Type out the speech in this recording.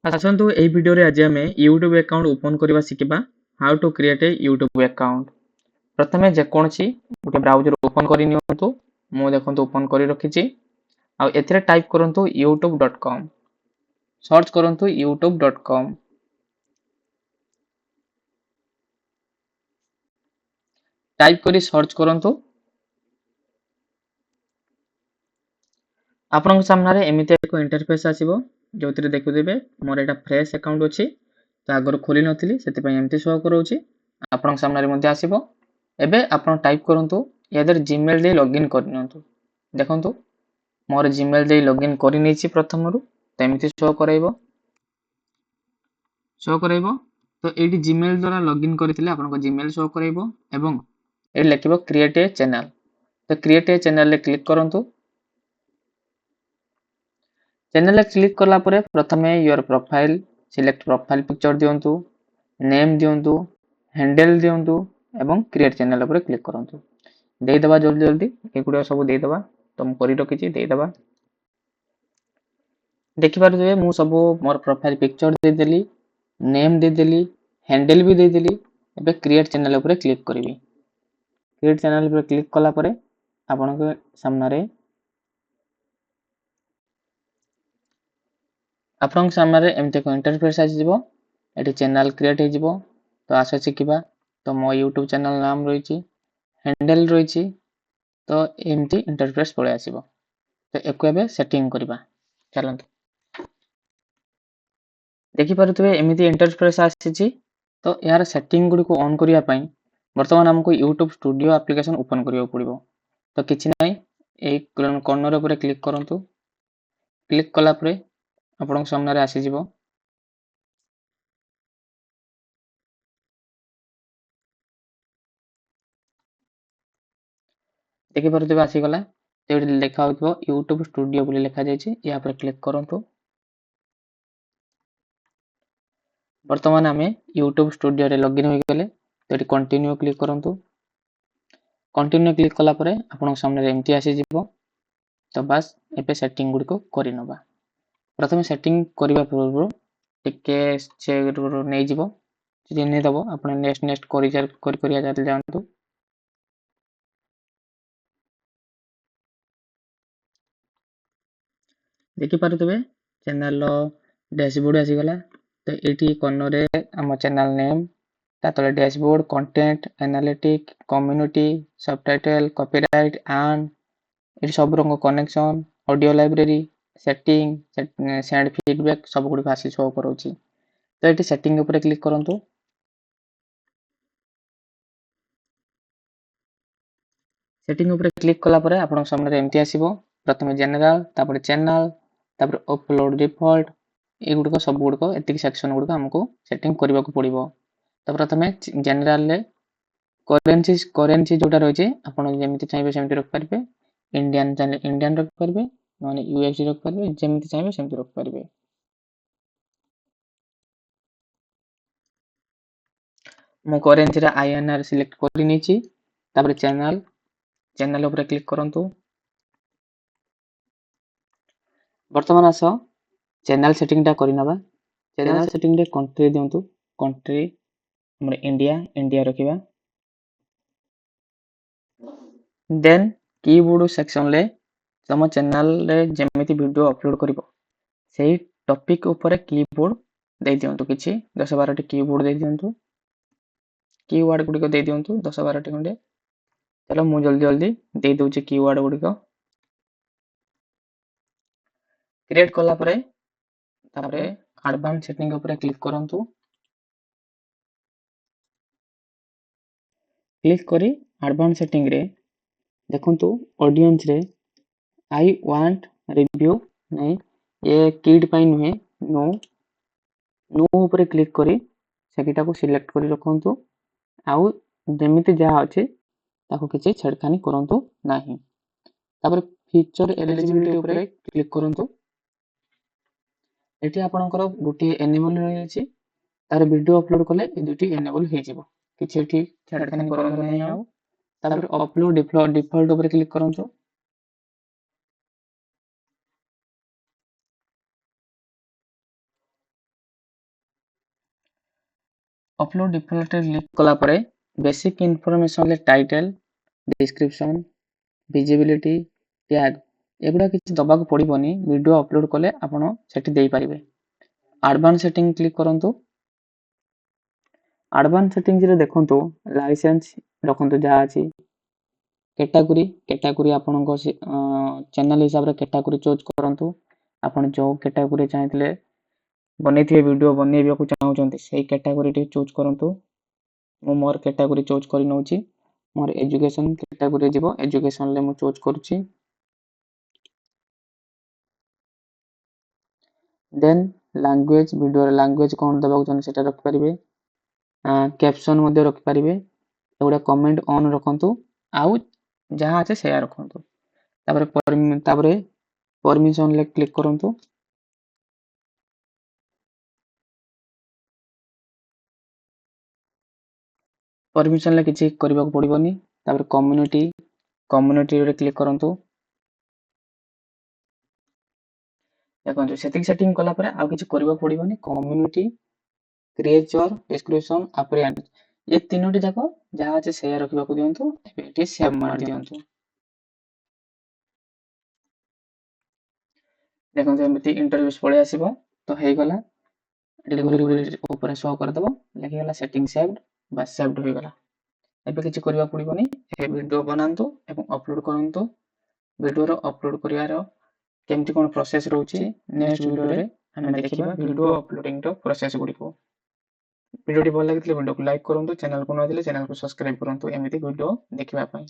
आसतु एई video रे आज आमे YouTube अकाउंट ओपन करबा सिखबा how to create a YouTube account. प्रथमे जेकोनसी गोटे ब्राउजर ओपन करि नियंतु। मो देखंतु ओपन करि रखिछि। आ एथिरे टाइप करंतु youtube.com। सर्च करंतु youtube.com। टाइप करी सर्च करंतु। आपन सामने एमिति एक इंटरफेस आसीबो जोथिरे देखुदेबे मोर एटा फ्रेश अकाउंट अछि। तो आगर खोली नथिली सेति पय एमिति शो करोछि। आपन सामने मध्ये आसीबो। एबे आपन टाइप करंतु यादर जीमेल दे लॉगिन करनियंतु। देखंतु मोर जीमेल दे लॉगिन करि नेछि प्रथमरु तो एमिति शो करैबो। तो एटी जीमेल द्वारा लॉगिन करथिले आपन को जीमेल शो करैबो एवं ए लेखिबो क्रिएट ए चैनल। तो क्रिएट ए चैनल ले क्लिक करंतु। चैनल क्लिक करला परे प्रथमे your profile select profile picture दियंतु, नेम दियंतु, हैंडल दियंतु एवं क्रिएट चैनल ऊपर क्लिक करंतु। देई दबा जल्दी जल्दी एकुडा सब देई दबा। तो हम करि रखिछि देई दबा। देखि पारुथिबे मु सब मोर प्रोफाइल पिक्चर दे देली, नेम दे देली, हैंडल भी दे देली। एबे क्रिएट चैनल ऊपर क्लिक करिवि। क्रिएट चैनल ऊपर क्लिक कला परे आपन के सामने आपन सामने एमते को इंटरफेस आसी जिवो। एटी चैनल क्रिएट हे जिवो। तो आशा शिखिबा। तो मो YouTube चैनल नाम रहिछि, हैंडल रहिछि। तो एमती इंटरफेस पळे आसीबो। तो एको एबे सेटिंग करबा। चलंतु। देखि पारुथिबे एमिति इंटरफेस आसीछि। तो यार सेटिंग गुडी को ऑन करिया पई वर्तमान हमको YouTube स्टूडियो एप्लीकेशन ओपन करियो पड़िबो। तो किछि नै एक कॉर्नर ऊपर क्लिक करंतु। क्लिक कला परे आपन सामने आसी जिवो। देखि पारुथिबे आसी गला। एठी लिखा होतबो YouTube स्टूडियो बोली लिखा जायछि। या पर क्लिक करंतु। वर्तमान आमे YouTube स्टूडियो रे लॉगिन होई गेले। तो एठी कंटिन्यू क्लिक करंतु। कंटिन्यू क्लिक कला परे आपन सामने एमती आसी जिवो। तो बस एपे सेटिंग गुडी को करि नबा। प्रथमे सेटिंग करिबा पूर्व टिके से नै जिवो। जे नै दबो आपन नेक्स्ट नेक्स्ट करिया जानतु। देखि पारुथिबे चैनल डैशबोर्ड आसी गला। तो एटी कॉर्नर रे हम चैनल नेम ता तले dashboard content analytic community subtitle copyright and eighty सब रंग connection audio library setting send feedback सब गुडी आसी शो करोछि। तो एटी सेटिंग ऊपर क्लिक करंतु। सेटिंग ऊपर क्लिक कला परे आपन सामने एमती आसीबो। प्रथमे जनरल तापर चैनल तापर अपलोड डिफॉल्ट ए गुडी को सब गुडी को एतिक सेक्शन गुडी को हमको सेटिंग करबा को पड़िबो। तो प्रथमे जनरल ले करेंसी जोटा रहिছে आपन जेमिति चाहिबे सेमिति रख परबे। इंडियन चैनल इंडियन रख परबे माने यूएसडी रख परबे जेमिति चाहिबे सेमिति रख परबे। मो करेंसी रा आईएनआर सिलेक्ट करि नेछि। तापर चैनल ऊपर क्लिक करंतु। वर्तमान आसो चैनल सेटिंग टा करि नबा। चैनल सेटिंग रे कंट्री दियंतु। कंट्री हमर इंडिया रखिबा। देन कीबोर्ड सेक्शन ले तम चैनल रे जेमिति वीडियो अपलोड करिवो सेही टॉपिक ऊपर कीबोर्ड दे दियंतु। किछि 10-12 टी कीबोर्ड दे दियंतु। कीवर्ड गुडी को दे दियंतु 10-12 टी खंडे। चलो मु जल्दी जल्दी दे दोछि कीवर्ड गुडी को। क्रिएट कला परे तापरे एडवांस सेटिंग ऊपर क्लिक करंतु। क्लिक करी एडवांस सेटिंग रे देखंतु ऑडियंस रे आई वांट रिव्यू नै ये किड पई नुहे नो नो ऊपर क्लिक करी सेकिटा को सिलेक्ट करी रखंतु। आउ जेमिति जहा अछि ताको किछि छेड़खानी करंतु नाही। तापर फीचर एलिजिबिलिटी ऊपर क्लिक करंतु। एठी आपनकर गुटी एनेबल रहि अछि। तार वीडियो अपलोड कले ए दुटी एनेबल हे जिवो। किछि एठी छेड़खानी करंतु नाही आउ। तापर अपलोड डिफॉल्ट ऊपर क्लिक करंतु। अपलोड डिफॉल्ट क्लिक कला परे बेसिक इनफॉरमेशन ले टाइटल डिस्क्रिप्शन विजिबिलिटी टैग एगुडा किछि दबा को पड़िबनी वीडियो अपलोड कले आपण सेठी देई परिबे एडवांस सेटिंग क्लिक करंतु एडवांस सेटिंग रे देखंतु लाइसेंस रखंतु जहा अछि कैटेगरी आपनको चैनल हिसाब रे कैटेगरी चूज करंतु आपण जो कैटेगरी चाहितले बनेथिबे वीडियो बनेबियाकू चाहउचंती सेही कैटेगरी टी चूज करंतु मो मोर कैटेगरी चूज करि नउची मोर एजुकेशन कैटेगरी जीवो एजुकेशन ले मु चूज करूची देन लैंग्वेज वीडियो लैंग्वेज कोन दबाकू चाहन सेटा रख परिबे कैप्शन मध्ये रख परिबे एगुडा कमेंट ऑन रखंतु आउ जहाँ अच्छे से रखंतु तापरे परमिशन ले क्लिक करंतु परमिशन ले किछि करबा को पड़िबनी तापरे कम्युनिटी रे क्लिक करंतु देखंतु सेटिंग कला परे आ किछि करबा पड़िबनी कम्युनिटी क्रिएचर डिस्क्रिप्शन अपीयरेंस ये तीनोटी जाको जहाँ अच्छे से रखबा को दियंतु एटी सेव मार दियंतु देखंतु एमिति इंटरव्यूज पळे आसीबो तो हेइ गला डिलीवरी ऊपर शो कर दबो लेखि गला सेटिंग सेव्ड बस सेव्ड होई गला एबे किछि करबा पड़िबनी ए वीडियो बनांतु एवं अपलोड करंतु वीडियो रो अपलोड करियारो केमति कोन प्रोसेस रहउची नेक्स्ट वीडियो रे हमें देखिबा वीडियो अपलोडिंग रो प्रोसेस गुडी को वीडियो टी भल लागितले वीडियो को लाइक करंतु चैनल को न दिले चैनल को सब्सक्राइब करंतु एमिति वीडियो देखिबा पई।